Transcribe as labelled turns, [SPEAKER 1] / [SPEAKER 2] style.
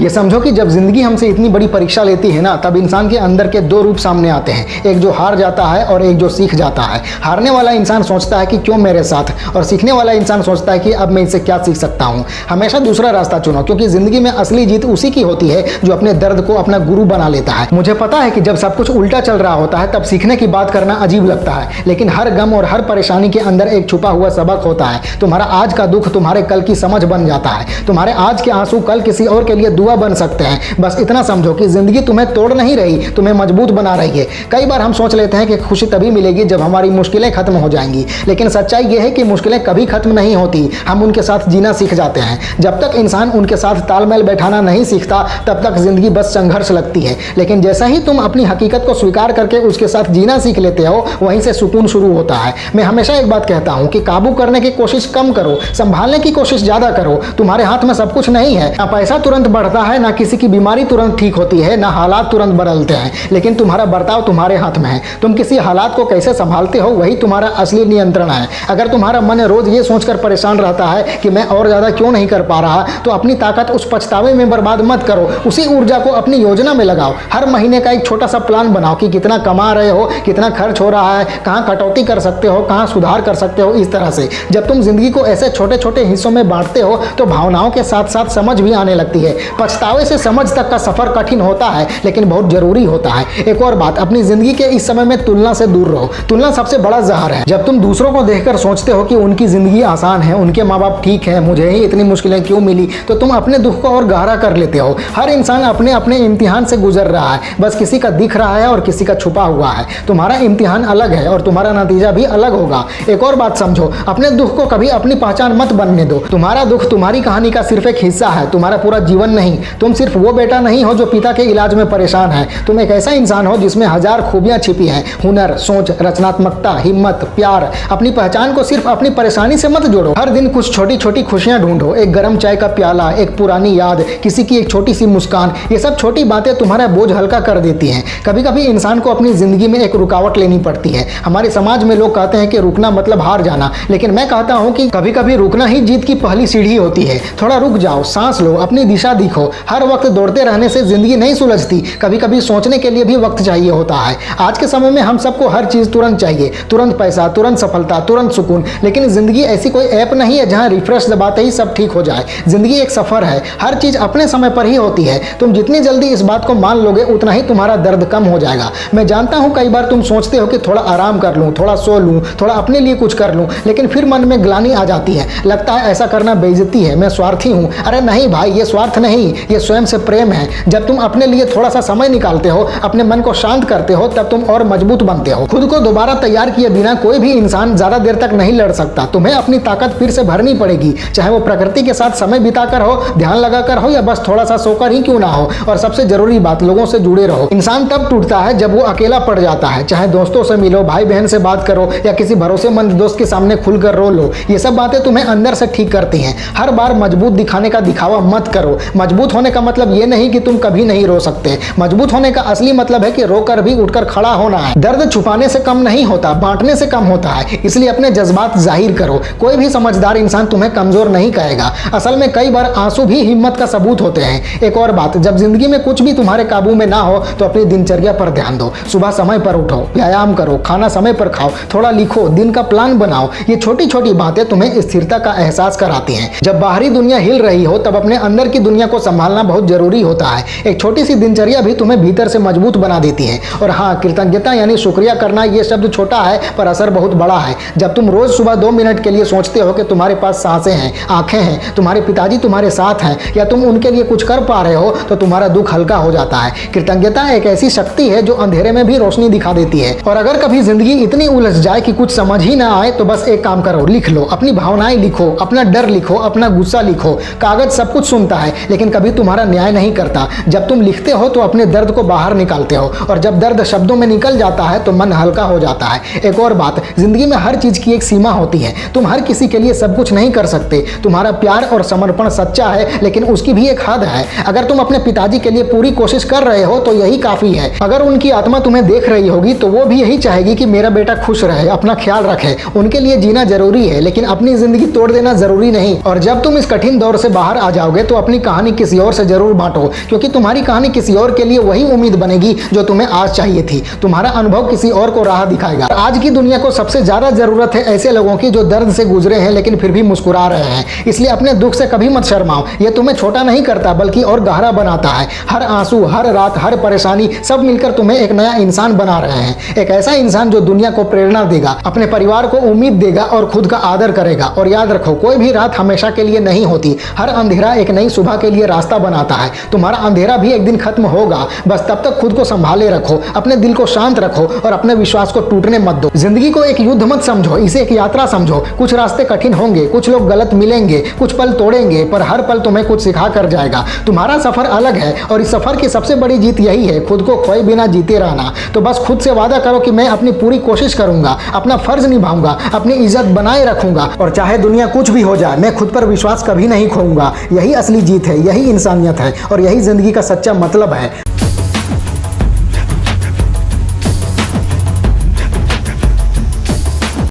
[SPEAKER 1] ये समझो कि जब जिंदगी हमसे इतनी बड़ी परीक्षा लेती है ना, तब इंसान के अंदर के दो रूप सामने आते हैं, एक जो हार जाता है और एक जो सीख जाता है। हारने वाला इंसान सोचता है कि क्यों मेरे साथ, और सीखने वाला इंसान सोचता है कि अब मैं इससे क्या सीख सकता हूँ। हमेशा दूसरा रास्ता चुनो, क्योंकि जिंदगी में असली जीत उसी की होती है जो अपने दर्द को अपना गुरु बना लेता है। मुझे पता है कि जब सब कुछ उल्टा चल रहा होता है तब सीखने की बात करना अजीब लगता है, लेकिन हर गम और हर परेशानी के अंदर एक छुपा हुआ सबक होता है। तुम्हारा आज का दुख तुम्हारे कल की समझ बन जाता है। तुम्हारे आज के आंसू कल किसी और के लिए दुआ बन सकते हैं। बस इतना समझो कि जिंदगी तुम्हें तोड़ नहीं रही, तुम्हें मजबूत बना रही है। कई बार हम सोच लेते हैं कि खुशी तभी मिलेगी जब हमारी मुश्किलें खत्म हो जाएंगी, लेकिन सच्चाई यह है कि मुश्किलें कभी खत्म नहीं होती, हम उनके साथ जीना सीख जाते हैं। जब तक इंसान उनके साथ तालमेल बैठाना नहीं सीखता तब तक जिंदगी बस संघर्ष लगती है, लेकिन जैसा ही तुम अपनी हकीकत को स्वीकार करके उसके साथ जीना सीख लेते हो, वहीं से सुकून शुरू होता है। मैं हमेशा एक बात कहता हूं कि काबू करने की कोशिश कम करो, संभालने की कोशिश ज्यादा करो। तुम्हारे हाथ में सब कुछ नहीं है, ना पैसा तुरंत बढ़ता है, ना किसी की बीमारी तुरंत ठीक होती है, ना हालात तुरंत बदलते हैं, लेकिन तुम्हारा बर्ताव तुम्हारे हाथ में है। तुम किसी हालात को कैसे संभालते हो वही तुम्हारा असली नियंत्रण है। अगर तुम्हारा मन रोज ये सोचकर परेशान रहता है कि मैं और ज्यादा क्यों नहीं कर पा रहा, तो अपनी ताकत उस पछतावे में बर्बाद मत करो, उसी ऊर्जा को अपनी योजना में लगाओ। हर महीने का एक छोटा सा प्लान बनाओ कि कितना कमा रहे हो, कितना खर्च हो रहा है, कहाँ कटौती कर सकते हो, कहाँ सुधार कर सकते हो। इस तरह से जब तुम जिंदगी को ऐसे छोटे छोटे हिस्सों में बांटते हो तो भावनाओं के साथ साथ समझ भी आने लगती है। पछतावे से समझ तक का सफर कठिन होता है, लेकिन बहुत जरूरी होता है। एक और बात, अपनी जिंदगी के इस समय में तुलना से दूर रहो। तुलना सबसे बड़ा जहर है। जब तुम दूसरों को देखकर सोचते हो कि उनकी जिंदगी आसान है, उनके माँ बाप ठीक है, मुझे ही इतनी मुश्किलें क्यों मिली, तो तुम अपने दुख को और गहरा कर लेते हो। हर इंसान अपने अपने इम्तिहान से गुजर रहा है, बस किसी का दिख रहा है और किसी का छुपा हुआ है। तुम्हारा इम्तिहान अलग है और तुम्हारा नतीजा भी अलग होगा। एक और बात समझो, अपने दुख को कभी अपनी पहचान मत बनने दो। तुम्हारा दुख तुम्हारी कहानी का सिर्फ एक हिस्सा है, तुम्हारा पूरा जीवन नहीं। तुम सिर्फ वो बेटा नहीं हो जो पिता के इलाज में परेशान है, तुम एक ऐसा इंसान हो जिसमें हजार खूबियां छिपी हैं। हुनर, सोच, रचनात्मकता, हिम्मत, प्यार। अपनी पहचान को सिर्फ अपनी परेशानी से मत जोड़ो। हर दिन कुछ छोटी छोटी खुशियां ढूंढो, एक गर्म चाय का प्याला, एक पुरानी याद, किसी की एक छोटी सी मुस्कान। ये सब छोटी बातें तुम्हारा बोझ हल्का कर देती हैं। कभी कभी इंसान को अपनी जिंदगी में एक रुकावट लेनी पड़ती है। हमारे समाज में लोग कहते हैं कि रुकना मतलब हार जाना, लेकिन मैं कहता हूं कि कभी कभी रुकना ही जीत की पहली सीढ़ी होती है। थोड़ा रुक जाओ, सांस लो, अपनी दिशा देखो। हर वक्त दौड़ते रहने से जिंदगी नहीं सुलझती, कभी कभी सोचने के लिए भी वक्त चाहिए होता है। आज के समय में हम सबको हर चीज तुरंत चाहिए, तुरंत पैसा, तुरंत सफलता, तुरंत सुकून, लेकिन जिंदगी ऐसी कोई ऐप नहीं है जहां रिफ्रेश दबाते ही सब ठीक हो जाए। जिंदगी एक सफर है, हर चीज अपने समय पर ही होती है। तुम जितनी जल्दी इस बात को मान लोगे उतना ही तुम्हारा दर्द कम हो जाएगा। मैं जानता हूं कई बार तुम सोचते हो कि थोड़ा आराम कर लूं, थोड़ा सो लूं, थोड़ा अपने लिए कुछ कर लूं, लेकिन फिर मन में ग्लानि आ जाती है। लगता है ऐसा करना बेइज्जती है, मैं स्वार्थी हूं। अरे नहीं भाई, ये स्वार्थ नहीं, ये स्वयं से प्रेम है। जब तुम अपने लिए थोड़ा सा समय निकालते हो, अपने मन को शांत करते हो, तब तुम और मजबूत बनते हो। खुद को दोबारा तैयार किए बिना कोई भी इंसान ज्यादा देर तक नहीं लड़ सकता। तुम्हें अपनी ताकत फिर से भरनी पड़ेगी, चाहे वो प्रकृति के साथ समय बिताकर हो, ध्यान लगाकर हो, या बस थोड़ा सा सोकर ही क्यों ना हो। और सबसे जरूरी बात, लोगों से जुड़े रहो। इंसान तब टूटता है जब वो अकेला पड़ जाता है। चाहे दोस्तों से मिलो, भाई बहन से बात करो, या किसी भरोसेमंद दोस्त के सामने खुलकर रो लो। ये सब बातें तुम्हें अंदर से ठीक करती हैं। हर बार मजबूत दिखाने का दिखावा मत करो। मजबूत होने का मतलब ये नहीं कि तुम कभी नहीं रो सकते। मजबूत होने का असली मतलब है कि रोकर भी उठकर खड़ा होना है। दर्द छुपाने से कम नहीं होता, बांटने से कम होता है। इसलिए अपने जज्बात जाहिर करो। कोई भी समझदार इंसान तुम्हें कमजोर नहीं कहेगा। असल में कई बार आंसू भी हिम्मत का सबूत होते हैं। एक और बात, जब जिंदगी में कुछ भी तुम्हारे काबू में ना हो तो अपनी दिनचर्या पर ध्यान दो। सुबह समय पर उठो, व्यायाम करो, खाना समय पर खाओ, थोड़ा लिखो, दिन का प्लान बनाओ। ये छोटी छोटी बातें तुम्हें स्थिरता का एहसास कराती हैं। जब बाहरी दुनिया हिल रही हो तब अपने अंदर की दुनिया को संभालना बहुत जरूरी होता है। एक छोटी सी दिनचर्या भी तुम्हें भीतर से मजबूत बना देती है। और हाँ, कृतज्ञता यानी शुक्रिया करना, ये शब्द छोटा है पर असर बहुत बड़ा है। जब तुम रोज सुबह 2 मिनट के लिए सोचते हो कि तुम्हारे पास सांसें हैं, आंखें हैं, तुम्हारे पिताजी तुम्हारे साथ हैं, या तुम उनके लिए कुछ कर पा रहे हो, तो तुम्हारा दुख हल्का हो जाता है। कृतज्ञता एक ऐसी शक्ति है जो अंधेरे में भी रोशनी दिखा देती है। और अगर कभी जिंदगी इतनी उलझ जाए कि कुछ समझ ही ना आए, तो बस एक काम करो, लिख लो। अपनी भावनाएं लिखो, अपना डर लिखो, अपना गुस्सा लिखो। कागज सब कुछ सुनता है, लेकिन कभी तुम्हारा न्याय नहीं करता। जब तुम लिखते हो तो अपने दर्द को बाहर निकालते हो, और जब दर्द शब्दों में निकल जाता है तो मन हल्का हो जाता है। एक और बात, जिंदगी में हर चीज की एक सीमा होती है। तुम हर किसी के लिए सब कुछ नहीं कर सकते। तुम्हारा प्यार और समर्पण सच्चा है, लेकिन उसकी भी एक हद है। अगर तुम अपने पिताजी के लिए पूरी कोशिश कर रहे हो तो यही काफी है। अगर उनकी आत्मा तुम्हें देख रही होगी तो वो भी यही चाहेगी कि मेरा बेटा खुश रहे, अपना ख्याल रखे। उनके लिए जीना जरूरी है, लेकिन अपनी जिंदगी तोड़ देना जरूरी नहीं। और जब तुम इस कठिन दौर से बाहर आ जाओगे तो अपनी कहानी किसी किसी और से जरूर बांटो, क्योंकि तुम्हारी कहानी किसी और के लिए वही उम्मीद बनेगी जो तुम्हें आज चाहिए थी। तुम्हारा अनुभव किसी और को राह दिखाएगा। आज की दुनिया को सबसे ज्यादा जरूरत है ऐसे लोगों की जो दर्द से गुजरे हैं लेकिन फिर भी मुस्कुरा रहे हैं। इसलिए अपने दुख से कभी मत शर्माओ, यह तुम्हें छोटा नहीं करता बल्कि और गहरा बनाता है। हर आंसू, हर रात, हर परेशानी सब मिलकर तुम्हें एक नया इंसान बना रहे हैं। एक ऐसा इंसान जो दुनिया को प्रेरणा देगा, अपने परिवार को उम्मीद देगा और खुद का आदर करेगा। और याद रखो, कोई भी रात हमेशा के लिए नहीं होती। हर अंधेरा एक नई सुबह के लिए रास्ता बनाता है। तुम्हारा अंधेरा भी एक दिन खत्म होगा, बस तब तक खुद को संभाले रखो, अपने दिल को शांत रखो और अपने विश्वास को टूटने मत दो। जिंदगी को एक युद्ध मत समझो, इसे एक यात्रा समझो। कुछ रास्ते कठिन होंगे, कुछ लोग गलत मिलेंगे, कुछ पल तोड़ेंगे, पर हर पल तुम्हें कुछ सिखा कर जाएगा। तुम्हारा सफर अलग है और इस सफर की सबसे बड़ी जीत यही है, खुद को खोए बिना जीते रहना। तो बस खुद से वादा करो कि मैं अपनी पूरी कोशिश करूंगा, अपना फर्ज निभाऊंगा, अपनी इज्जत बनाए रखूंगा और चाहे दुनिया कुछ भी हो जाए, मैं खुद पर विश्वास कभी नहीं खोऊंगा। यही असली जीत है, यही इंसानियत है और यही जिंदगी का सच्चा मतलब है।